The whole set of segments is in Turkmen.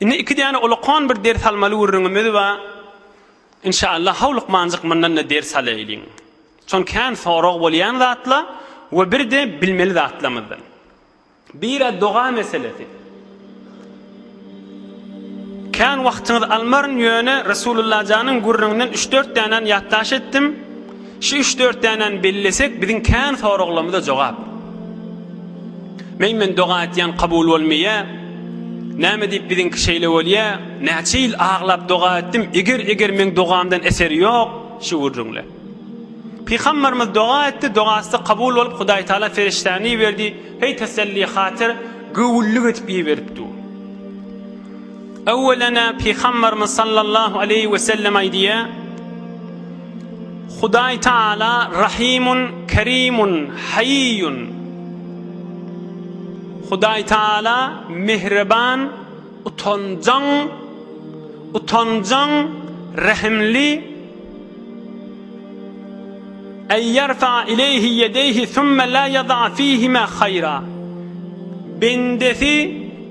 Inni 2 tane ulaqan bir ders almalı urunumuz va inşallah havluq manzıq mandan ders alayın. Son kan faraq bolyan zatla ve bir de bilmeli zatlamızdan. Bir dua meselesi. Kan vaqtınız almarın yöne Resulullah canın gurrundan 3-4 tane yattaş ettim. Şu 3-4 tane bellesek bizim kan faraqlamıda cevap. Men dua etyen kabul olmaya näme diýip biziň kişeyle bolýa, näçe ýyl aglap dua etdim, eger men duamdan eseri ýok, şu urunlar. Peygamberimiz dua etdi, duasy kabul bolup Hudaý Taala feriştani berdi, hey teselli hatyr gowulluk etip beripdi. Awwalana Peygamberimiz sallallahu aleyhi ve sellem aýdýa, Hudaý Taala rahimun, kerimun, hayyun. Hudaý Taala mehriban, utanjan, rahimli. Ey yerfa ileyhi yedeyhi thumma la yada fihima hayra. Bendesi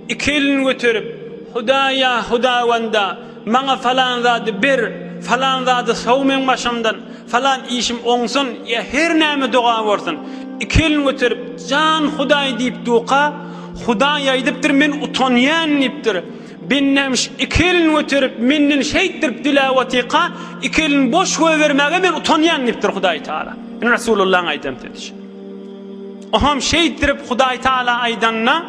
ikilin götürüp Hudaya hudawanda maňa falan zady bir, falan zady sowmen başamdan, falan işim oňsun, ya her näme dua bolsun. İkilin götürüp can Hudaý diýip duqa, Hudaý aýdypdyr men utanýan diýipdir. Bennemiş ikilin götürüp menden şeýtdirip dilawatiqa, ikilin boş bermäge men utanýan diýipdir Hudaý Taala. Resulullah aýdym dedi. Oham şeýtdirip Hudaý Taala aýdanna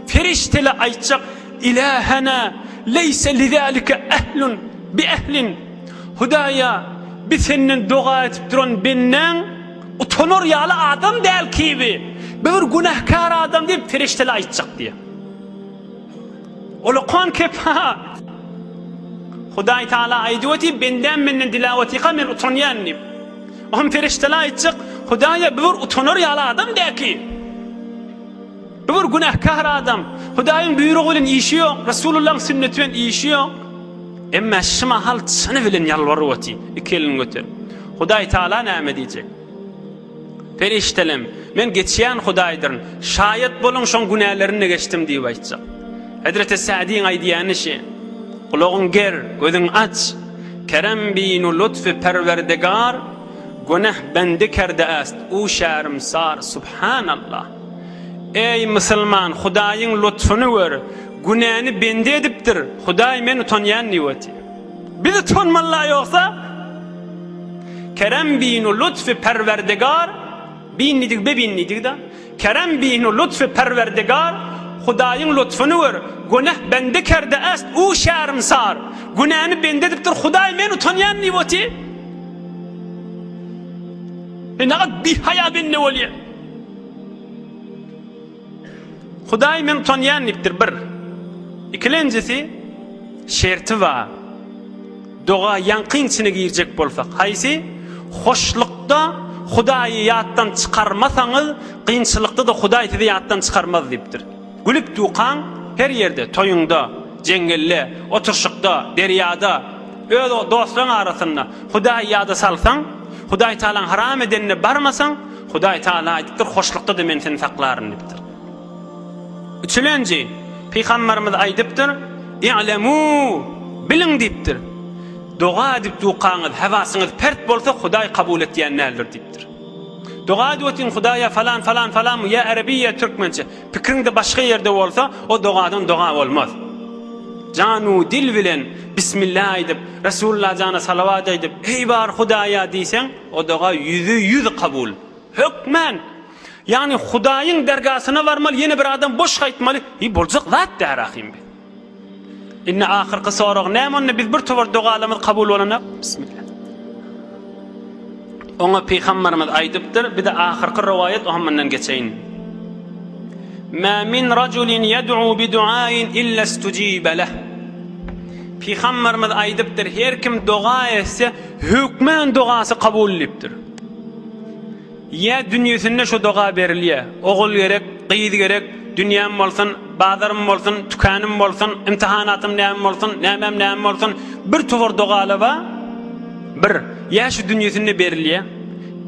ferişteler aýtjak ilahana leysa lizalika ahlun bi ahlin. Hudaýa biz senden dua etip duran benden utanor ýaly adam däl kibi. Bir günahkar adam diýip ferişteler aýtjak diýe. Ulaqan kepa. Hudaý Taala aýdywati benden menden dilawatiqa men utanýan diýip. Oham ferişteler aýtjak Hudaýa bir utanor ýaly adam däl ki. Bir günahkar adam. Hudaýyň buyrugy bilen işi ýok, Resulullah'ın sünneti bilen işi ýok. Emma şu mahal çyny bilen ýalwarywati, ikilin götür. Hudaý Taala näme diýjek? Feriştelem, men geçýän Hudaýdyr. Şayet bolun şoň günälerini geçtim diýip aýtjak. Hazreti Sa'diň aýdýanyşy, kulagyň ger, gözüň aç. Kerem binu lütfü perverdegar, günah bende kerde ast. O şärmsar, subhanallah. Ey musulman, Hudaýyň lütfüni gör. Günäni bende edipdir. Hudaý men utanýan diýýärdi. Bir utanmalla ýoksa, kerem binu lütfü perverdegar, binnidik da. Kerem binu lütfü perverdegar, Hudaýyň lütfüni gör. Günah bende kerde ast. O şärmsar. Günäni bende edipdir. Hudaý men utanýan diýýärdi. Nägat bir haya benne bolýar. Hudaý men utanýan diýipdir bir. İkincisi şerti var. Dua ýanqyn içine girjek bolsak, haýsy hoşlukda Hudaýy ýatdan çykarmasaňyz, kynçylykda da Hudaý sizi ýatdan çykarmaz diýipdir. Gülüp duqan her ýerde, toýuňda, jengelle, oturşykda, derýada, öz dostlaryň arasynda Hudaý ýada salsaň, Hudaý Taalaň haram edenine barmasaň, Hudaý Taala aýdypdyr, hoşlukda da men seni saklaryn diýipdir. Üçüncü, Peygamberimiz aýdypdyr, "İ'lemû", bilin diýipdir. Dua edip duqaňyz, hewasyňyz pert bolsa Hudaý kabul etýän nädir diýipdir. Dua edýän Hudaýa falan ya Arabiyya Türkmençe, pikiriňde başga ýerde bolsa, o duadan dua bolmaz. Janu dil bilen bismillah edip, Resulullah jana salavat edip, "Ey bar Hudaýa" diýsen, o dua 100% kabul. Hükmen. Yani Hudaýyň dergasyna barmaly, ýene bir adam boş gaýtmaly. Boljak zat där ahim. Inne ahirki sorag näme biz bir towar dualarymyz kabul bolana? Bismillah. Oňa Peygamberimiz aýdypdyr, bir de ahirki riwayet oňdan geçeýin. Ma min rajulin yad'u bi du'ain illa istujiba lah. Peygamberimiz aýdypdyr, her kim dua etse, hükmen duasy kabul edipdir. Ya dünýäsinde şu dua berilýär. Ogul gerek, gyýdy gerek, dünýäm bolsun, bazarym bolsun, tükanym bolsun, imtihanatym näme bolsun, näme bolsun, bir towar dualar ba. Bir, ya şu dünýäsinde berilýär.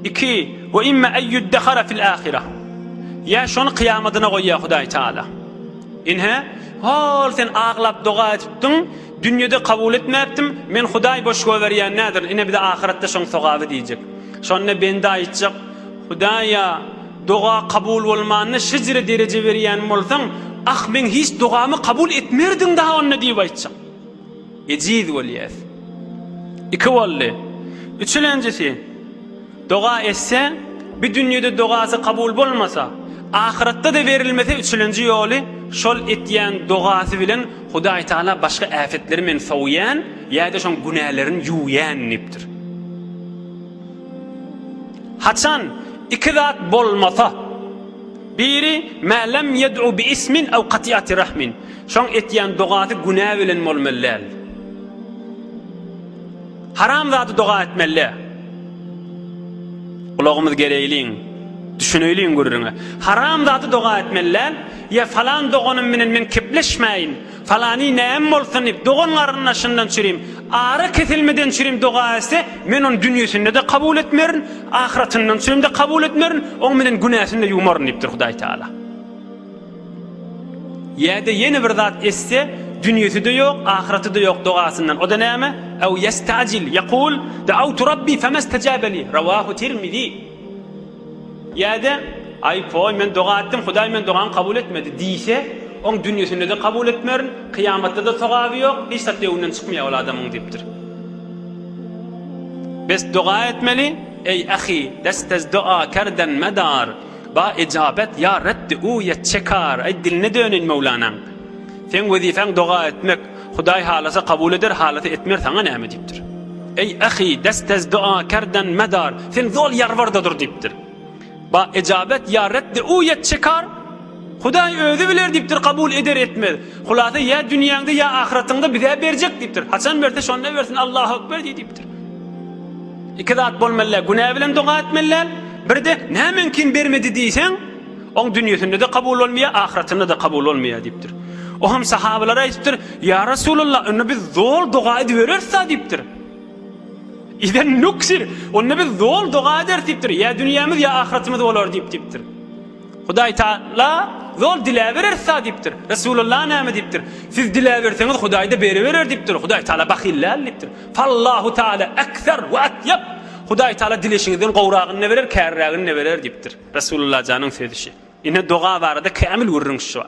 2, we imma ayyuddahara fil ahireh. Ya şonu kıyamadyna goýýar Hudaý Taala. Inhe, hol sen ağlap doğa etipdin, dünyada kabul etmeptim, men Hudaý boş göweriýän nädir? Ine bir de ahiretde şoň sogaby diýjek. Şonda bende aýtjak, Hudaýa doğa kabul bolmanyny şeýle derece berýän bolsaň, men hiç dogamy kabul etmerdiň daha onna diýip aýtjak. Ejid weliyas. İki boldy. Üçüncüsi, doğa etse, bir dünyada dogasy kabul bolmasa, ahiretde de verilmese üçüncü ýoly şol etýän dogasy bilen Hudaý Taala başga afetleri men sowýan, ýa-da şoň günahlerini ýuýan nipdir. Haçan iki zat bolmasa, biri ma lam yed'u bi ismin aw qati'ati rahmin, şoň etýän dogasy günah bilen bolmaly. Haram zatı doğa etmeli. Kulağımız gereğiliğin, düşünöylüğün görürüne. Haram zatı doğa etmeli. Ya falan doğanın men kepleşmeyin. Falani neyem olsun ip doğan arınlaşından çüreyim. Ağrı kesilmeden çüreyim doğa etse, men onun dünyasında da kabul etmerin, ahiretinde çüreyim de kabul etmerin, onun menen günahsında yumarın iptir Hudaý Taala. Ya da yeni bir zat etse, dünyası da yok, ahireti de yok dogasından. O da näme? Ew yestacil, yaqul da'awtu rabbi famastejaba li. Rawahu Tirmizi. Ya da ay poy men doga etdim, Hudaý men dogany kabul etmedi diýse, on dünyasında da kabul etmerin, kıyamatda da sogaby yok, hiç tatlyuňdan çykmaýar ol adamyň dipdir. Biz doga etmeli, ey ahi, lastaz du'a kardan madar. Ba icabet ya reddi u yetçekar. Ay diline dönün Mevlana'nın. Sen vazifen doğa etmek, Hudaý halasa kabul eder, halasa etmer sana näme dipdir. Ey ahi, destez dua kardan madar. Sen zol yarvardadır dipdir. Ba icabet ya reddi u yetçekar. Hudaý özü biler dipdir, kabul eder etmez. Hulasa ya dünýäňde ya ahiretinde bize berjek dipdir. Haçan berse şonda bersin, Allahu ekber dipdir. İki zat bolmaly, günah bilen doğa etmeli. Bir de nämenkin bermedi diýsen, on dünyasında da kabul olmaýar, ahiretinde de kabul olmaýar dipdir. O hem sahabelara aýtdyr, ya Rasulullah, onu biz zor doğa ediverersa dipdir. İden nuksir, onu biz zor doğa eder dipdir. Ya dünyamız ya ahiretimiz bolar dipdir. Hudaý Taala zor diläberersa dipdir. Rasulullah näme dipdir? Siz diläberseňiz Hudaý da bereberer dipdir. Hudaý Taala bahillal dipdir. Fallahu Taala ekser we atyab. Hudaý Taala dileşiňizden gowragyny berer, kärrägini berer dipdir. Rasulullah janyň sözü. Ine doğa barada kamil wurrunşy var.